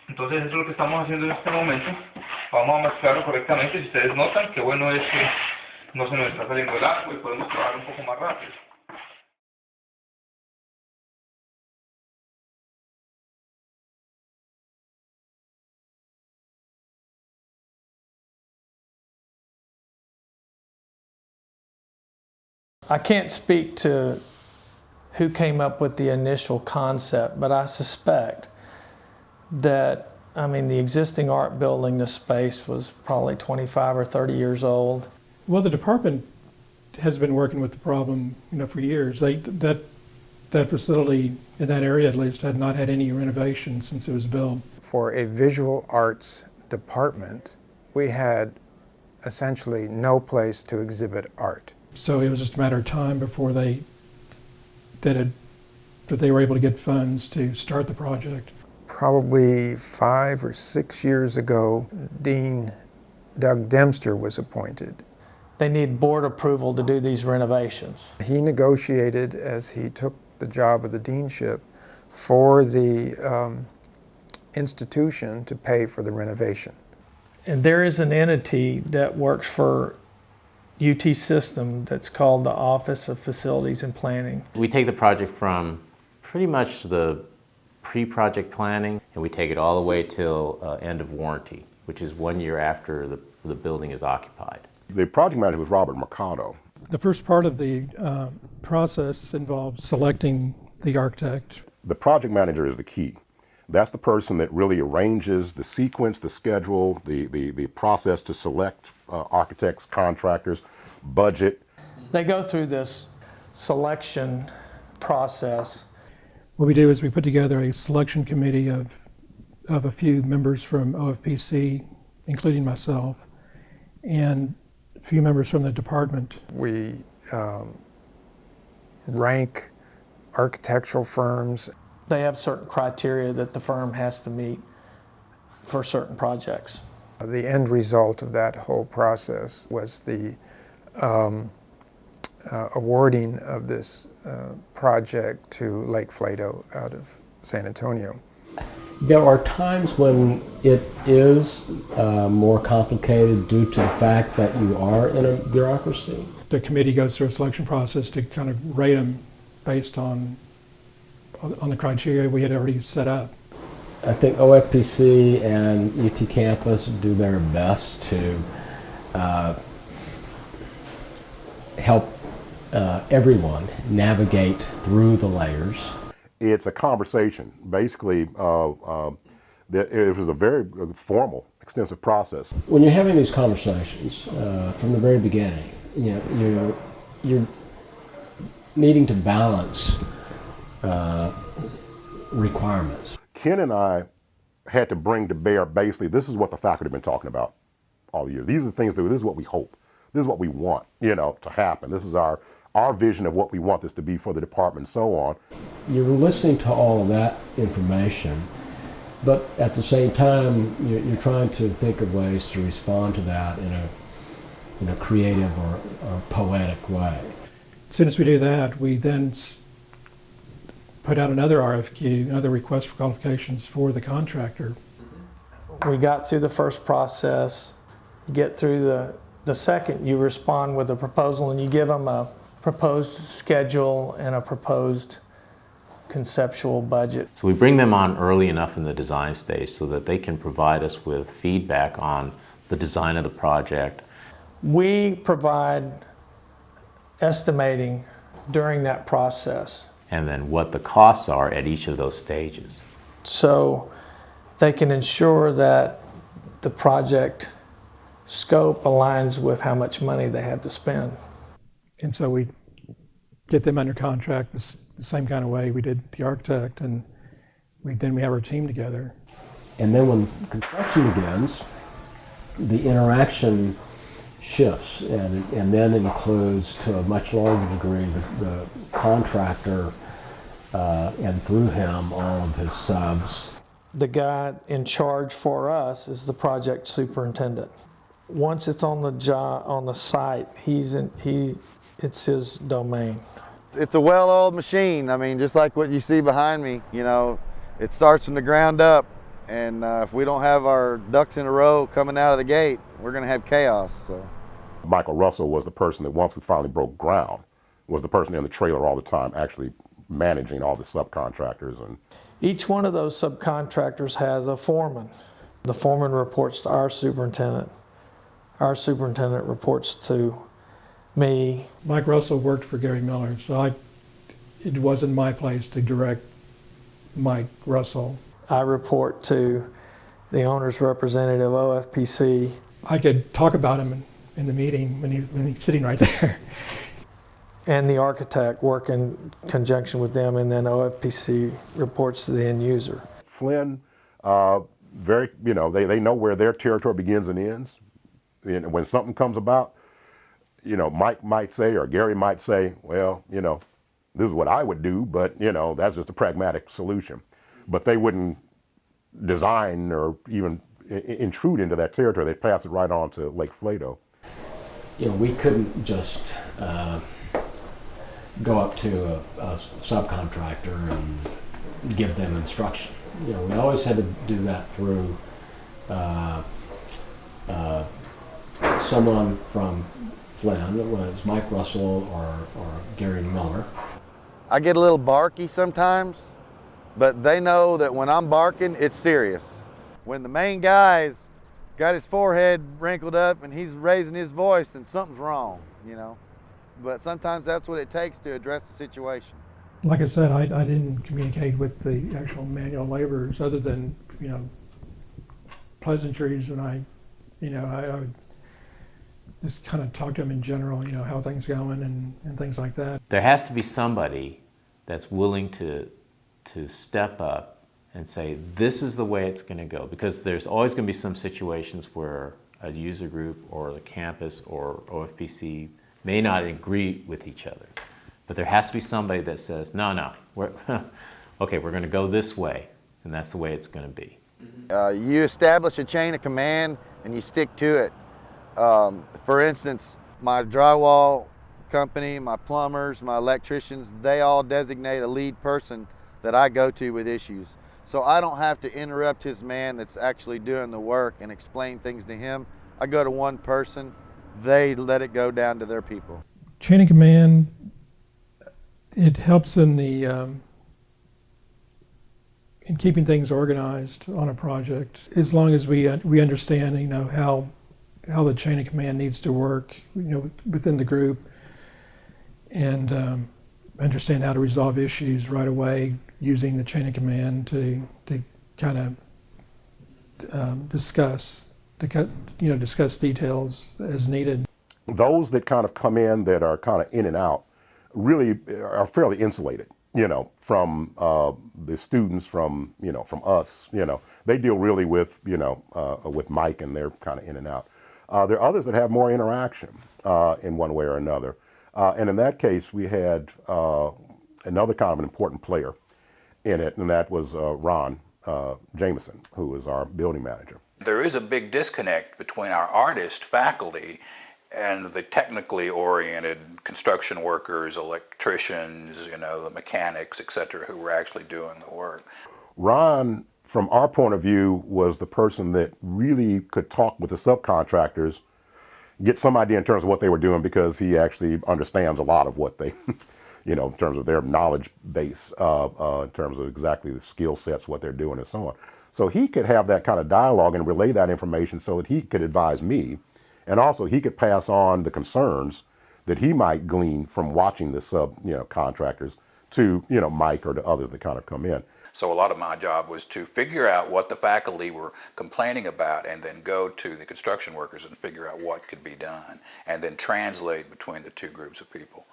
Entonces eso es lo que estamos haciendo en este momento. Vamos a mezclarlo correctamente. Si ustedes notan, qué bueno es que no se nos está saliendo el agua y podemos trabajar un poco más rápido. I can't speak to who came up with the initial concept, but I suspect that, the existing art building, the space was probably 25 or 30 years old. Well, the department has been working with the problem, for years. That facility in that area, at least, had not had any renovation since it was built. For a visual arts department, we had essentially no place to exhibit art. So it was just a matter of time before they were able to get funds to start the project. Probably 5 or 6 years ago, Dean Doug Dempster was appointed. They need board approval to do these renovations. He negotiated, as he took the job of the deanship, for the institution to pay for the renovation. And there is an entity that works for UT System that's called the Office of Facilities and Planning. We take the project from pretty much the pre-project planning, and we take it all the way till end of warranty, which is 1 year after the building is occupied. The project manager was Robert Mercado. The first part of the process involved selecting the architect. The project manager is the key. That's the person that really arranges the sequence, the schedule, the process to select architects, contractors, budget. They go through this selection process. What we do is we put together a selection committee of a few members from OFPC, including myself, and a few members from the department. We rank architectural firms. They have certain criteria that the firm has to meet for certain projects. The end result of that whole process was the awarding of this project to Lake Flato out of San Antonio. There are times when it is more complicated due to the fact that you are in a bureaucracy. The committee goes through a selection process to kind of rate them based on the criteria we had already set up. I think OFPC and UT Campus do their best to help everyone navigate through the layers. It's a conversation. Basically, it was a very formal, extensive process. When you're having these conversations from the very beginning, you're needing to balance requirements. Ken and I had to bring to bear basically, this is what the faculty have been talking about all year. These are the things this is what we hope. This is what we want, to happen. This is our vision of what we want this to be for the department and so on. You're listening to all of that information, but at the same time, you're trying to think of ways to respond to that in a creative or poetic way. As soon as we do that, we then put out another RFQ, another request for qualifications for the contractor. We got through the first process. You get through the second, you respond with a proposal and you give them a proposed schedule and a proposed conceptual budget. So we bring them on early enough in the design stage so that they can provide us with feedback on the design of the project. We provide estimating during that process. And then what the costs are at each of those stages. So they can ensure that the project scope aligns with how much money they have to spend. And so we get them under contract the same kind of way we did the architect, and then we have our team together. And then when construction begins, the interaction shifts and then includes to a much larger degree the contractor and through him all of his subs. The guy in charge for us is the project superintendent. Once it's on the job, on the site, it's his domain. It's a well-oiled machine. I mean, just like what you see behind me, it starts from the ground up And if we don't have our ducks in a row coming out of the gate, we're going to have chaos. So. Michael Russell was the person that once we finally broke ground, was the person in the trailer all the time actually managing all the subcontractors. And Each one of those subcontractors has a foreman. The foreman reports to our superintendent. Our superintendent reports to me. Mike Russell worked for Gary Miller, so it wasn't my place to direct Mike Russell. I report to the owner's representative, OFPC. I could talk about him in the meeting when he's sitting right there. And the architect work in conjunction with them, and then OFPC reports to the end user. Flynn, they know where their territory begins and ends. And when something comes about, Mike might say, or Gary might say, well, this is what I would do, but, that's just a pragmatic solution. But they wouldn't design or even intrude into that territory. They'd pass it right on to Lake Flato. We couldn't just go up to a subcontractor and give them instruction. We always had to do that through someone from Flynn, it was Mike Russell or Gary Miller. I get a little barky sometimes, but they know that when I'm barking, it's serious. When the main guy's got his forehead wrinkled up and he's raising his voice, then something's wrong, But sometimes that's what it takes to address the situation. Like I said, I didn't communicate with the actual manual laborers other than, pleasantries, and I would just kind of talk to them in general, how things going and things like that. There has to be somebody that's willing to step up and say, this is the way it's going to go, because there's always going to be some situations where a user group or the campus or OFPC may not agree with each other. But there has to be somebody that says, no, we're going to go this way, and that's the way it's going to be. You establish a chain of command and you stick to it. For instance, my drywall company, my plumbers, my electricians, they all designate a lead person that I go to with issues. So I don't have to interrupt his man that's actually doing the work and explain things to him. I go to one person, they let it go down to their people. Chain of command, it helps in the in keeping things organized on a project, as long as we understand how the chain of command needs to work within the group, and understand how to resolve issues right away using the chain of command to kind of discuss details as needed. Those that kind of come in that are kind of in and out really are fairly insulated, from the students, from us, they deal really with, with Mike, and they're kind of in and out. There are others that have more interaction in one way or another. And in that case, we had another kind of an important player in it, and that was Ron Jameson, who was our building manager. There is a big disconnect between our artist faculty and the technically oriented construction workers, electricians, the mechanics, etc., who were actually doing the work. Ron, from our point of view, was the person that really could talk with the subcontractors, get some idea in terms of what they were doing, because he actually understands a lot of what they, in terms of their knowledge base, in terms of exactly the skill sets, what they're doing, and so on. So he could have that kind of dialogue and relay that information so that he could advise me, and also he could pass on the concerns that he might glean from watching the contractors to, Mike or to others that kind of come in. So a lot of my job was to figure out what the faculty were complaining about, and then go to the construction workers and figure out what could be done, and then translate between the two groups of people.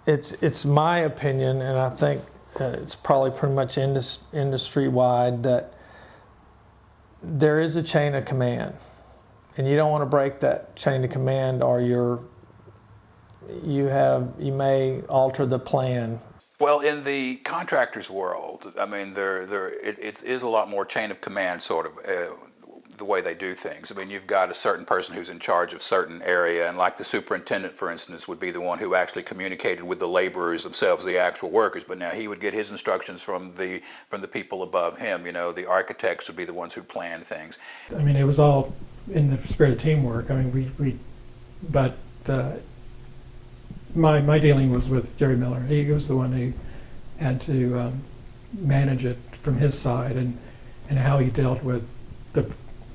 It's my opinion, and I think it's probably pretty much industry-wide, that there is a chain of command, and you don't want to break that chain of command, or you may alter the plan. Well, in the contractor's world, I mean, it is a lot more chain of command, sort of. the way they do things. I mean, you've got a certain person who's in charge of certain area, and like the superintendent, for instance, would be the one who actually communicated with the laborers themselves, the actual workers, but now he would get his instructions from the people above him. You know, the architects would be the ones who plan things. I mean, it was all in the spirit of teamwork. I mean, my dealing was with Jerry Miller. He was the one who had to manage it from his side, and how he dealt with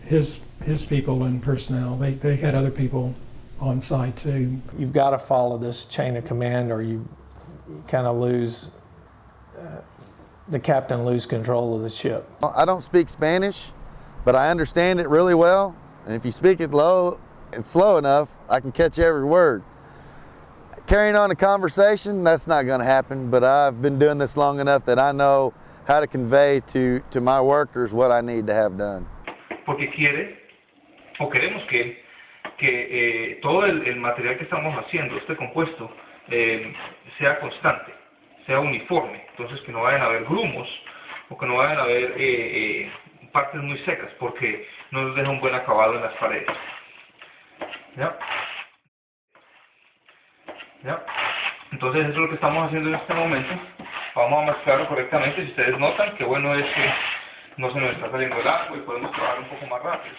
his people and personnel. They had other people on site too. You've got to follow this chain of command, or you kind of lose, the captain lose control of the ship. I don't speak Spanish, but I understand it really well. And if you speak it low and slow enough, I can catch every word. Carrying on a conversation, that's not going to happen, but I've been doing this long enough that I know how to convey to my workers what I need to have done. Porque queremos que todo el material que estamos haciendo, este compuesto, sea constante, sea uniforme. Entonces que no vayan a haber grumos o que no vayan a haber partes muy secas, porque no nos deja un buen acabado en las paredes. ¿Ya? ¿Ya? Entonces eso es lo que estamos haciendo en este momento. Vamos a mezclarlo correctamente. Si ustedes notan, qué bueno es que no se nos está saliendo el agua y podemos trabajar un poco más rápido.